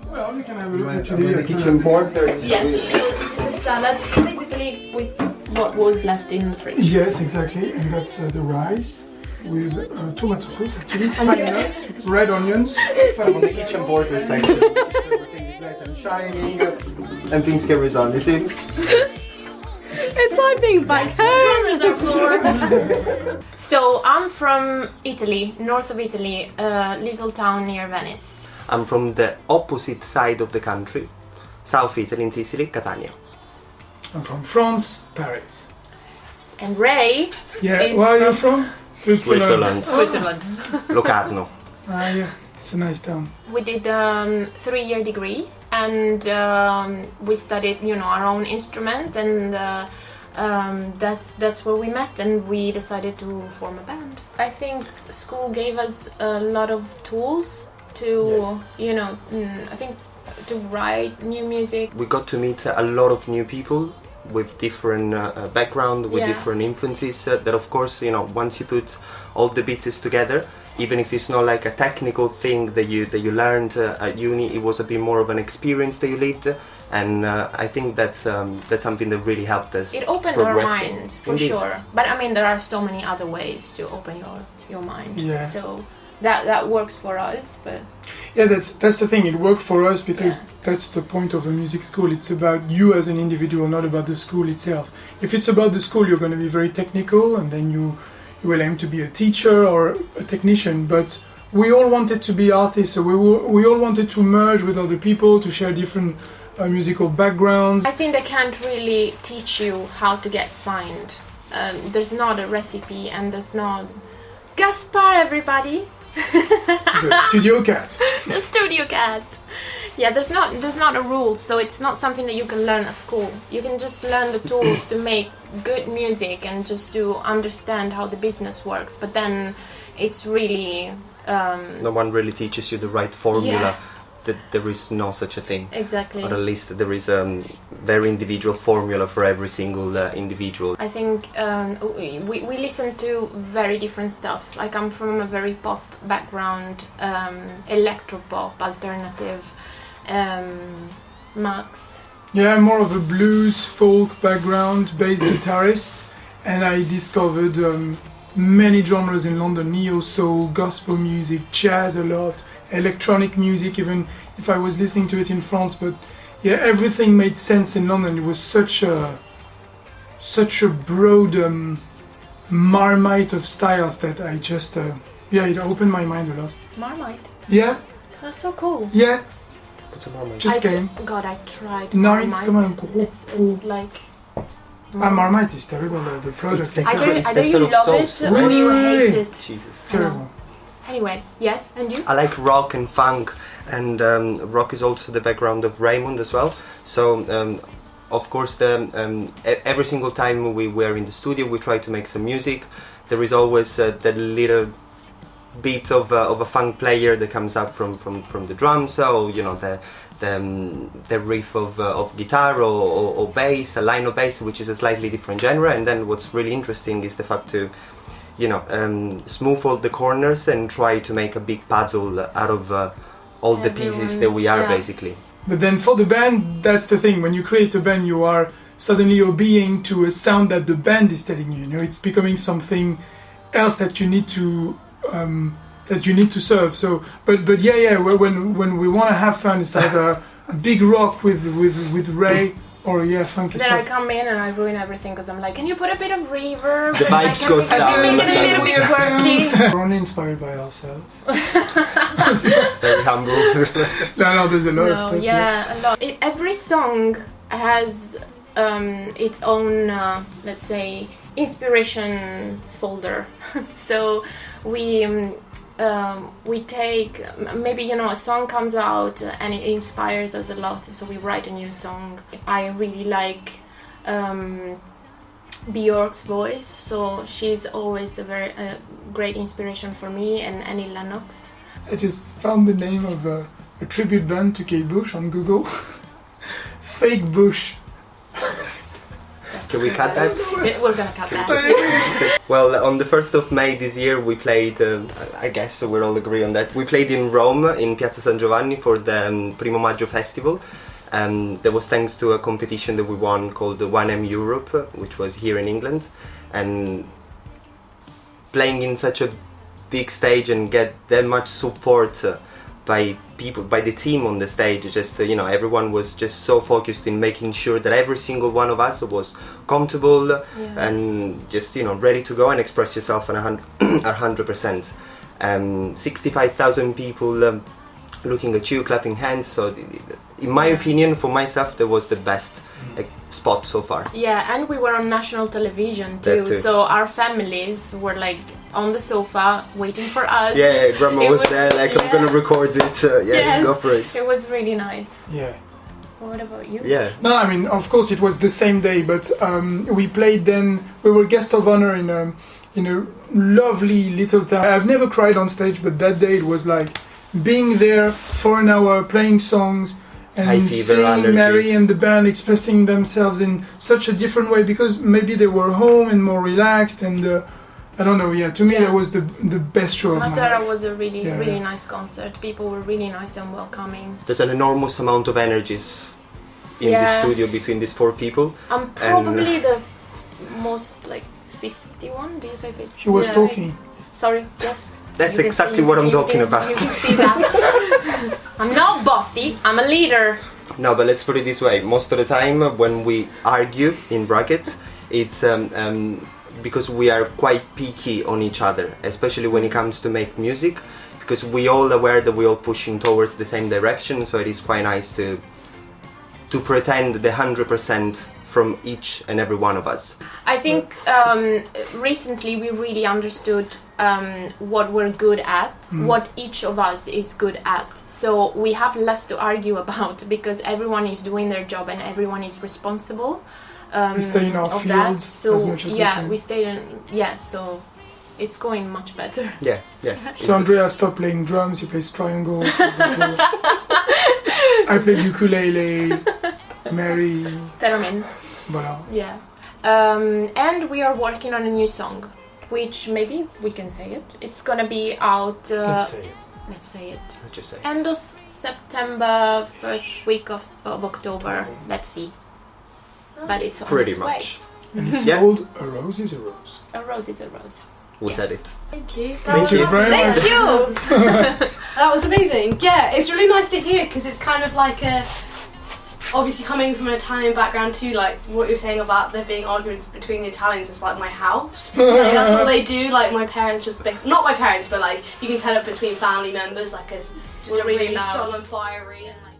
Well, you can have a look at the kitchen board there. Yes, so it's a salad, basically with what was left in the fridge. Yes, exactly, and that's the rice with tomato sauce, actually, onions, red onions. On the kitchen board there's section. Everything is nice and shining, and things get resolved. You see? It's like being back home. So I'm from Italy, north of Italy, a little town near Venice. I'm from the opposite side of the country, South Italy, in Sicily, Catania. I'm from France, Paris. And Ray is where are you from? Switzerland. Switzerland. Locarno. Yeah, it's a nice town. We did a 3-year degree, and we studied, our own instrument, and that's where we met, and we decided to form a band. I think school gave us a lot of tools to, I think, to write new music. We got to meet a lot of new people with different background, with different influences. That of course, once you put all the bits together, even if it's not like a technical thing that you learned at uni, it was a bit more of an experience that you lived, and I think that's something that really helped us. It opened our mind for sure, but I mean there are so many other ways to open your mind. Yeah. So that works for us, but yeah, that's the thing. It worked for us because that's the point of a music school. It's about you as an individual, not about the school itself. If it's about the school, you're going to be very technical, and then you will aim to be a teacher or a technician. But we all wanted to be artists, so we all wanted to merge with other people, to share different musical backgrounds. I think they can't really teach you how to get signed. There's not a recipe, and there's not Gaspar, everybody. The studio cat. The studio cat. Yeah, there's not a rule, so it's not something that you can learn at school. You can just learn the tools to make good music and just to understand how the business works. But then it's really no one really teaches you the right formula. That there is no such a thing. Exactly. Or at least there is a very individual formula for every single individual. I think we listen to very different stuff. Like I'm from a very pop background, electropop, alternative, Max. Yeah, more of a blues, folk background, bass guitarist, and I discovered many genres in London: neo soul, gospel music, jazz a lot, electronic music, even if I was listening to it in France. But yeah, everything made sense in London. It was such a broad marmite of styles that I just it opened my mind a lot. Marmite. Yeah. That's so cool. Yeah. What's a marmite? Just came. God, I tried Marmite. Marmite. It's like. Marmite is terrible. The product. Either you love it or you hate it. Jesus. Terrible. Anyway, yes, and you? I like rock and funk, and rock is also the background of Raymond as well. So, of course, every single time we were in the studio, we try to make some music. There is always that little bit of a funk player that comes up from the drums, or the riff of guitar or bass, a line of bass, which is a slightly different genre. And then what's really interesting is the fact to smooth all the corners and try to make a big puzzle out of all the pieces that we are, basically. But then for the band, that's the thing. When you create a band, you are suddenly obeying to a sound that the band is telling you. It's becoming something else that you need to serve. So, but when we want to have fun, it's either a big rock with Ray. Or funky then stuff. I come in and I ruin everything because I'm like, can you put a bit of reverb? The vibes goes down. Make it a little bit quirky. We're only inspired by ourselves. Very humble. No, there's a lot of stuff. Yeah, a lot. Every song has its own, let's say, inspiration folder. So we take, maybe a song comes out and it inspires us a lot, so we write a new song. I really like Björk's voice, so she's always a very great inspiration for me, and Annie Lennox. I just found the name of a tribute band to Kate Bush on Google. Fake Bush. Can we cut that? We're gonna cut that. Well, on the 1st of May this year we played, I guess we'll all agree on that, we played in Rome, in Piazza San Giovanni for the Primo Maggio Festival. That was thanks to a competition that we won called the 1M Europe, which was here in England. And playing in such a big stage and get that much support by people, by the team on the stage, just everyone was just so focused in making sure that every single one of us was comfortable and just ready to go and express yourself on 100%. 65,000 people looking at you, clapping hands. So in my opinion, for myself, that was the best spot so far. Yeah, and we were on national television too, so our families were like on the sofa waiting for us. Yeah, grandma was there like, I'm gonna record it, yes, go for it. It was really nice. Yeah. What about you? Yeah. No, I mean, of course it was the same day, but we played then, we were guest of honor in a lovely little town. I've never cried on stage, but that day it was like being there for an hour, playing songs, and seeing Mary and the band expressing themselves in such a different way, because maybe they were home and more relaxed, and I don't know, to me that was the best show of my life. Matera was a really nice concert. People were really nice and welcoming. There's an enormous amount of energies in the studio between these 4 people. I'm probably the most feisty one. Do you say this? He was talking. Sorry, yes. That's exactly what I'm talking about. You can see that. I'm not bossy, I'm a leader. No, but let's put it this way. Most of the time when we argue, in brackets, it's because we are quite picky on each other, especially when it comes to make music, because we all aware that we're all pushing towards the same direction, so it is quite nice to pretend the 100% from each and every one of us. I think recently we really understood what we're good at, what each of us is good at. So we have less to argue about because everyone is doing their job and everyone is responsible. We stay in our fields so as much as we can. we stay in, so it's going much better. Yeah. So Andrea stopped playing drums, he plays triangle. I play ukulele, Mary. Theremin. Voilà. Yeah. And we are working on a new song, which maybe we can say it. It's gonna be out. Let's say it. Let's just say it. End of September, first week of October. Let's see. But it's on pretty its much. way. And it's called A Rose is a Rose. A rose is a rose. We said it. Thank you. Thank you very much. Thank you. That was amazing. Yeah, it's really nice to hear because it's kind of like obviously coming from an Italian background too, like what you're saying about there being arguments between the Italians is like my house. Like, that's what they do. Like my parents not my parents, but like you can tell it between family members. Like it's just We're really really loud. strong and fiery. And, like,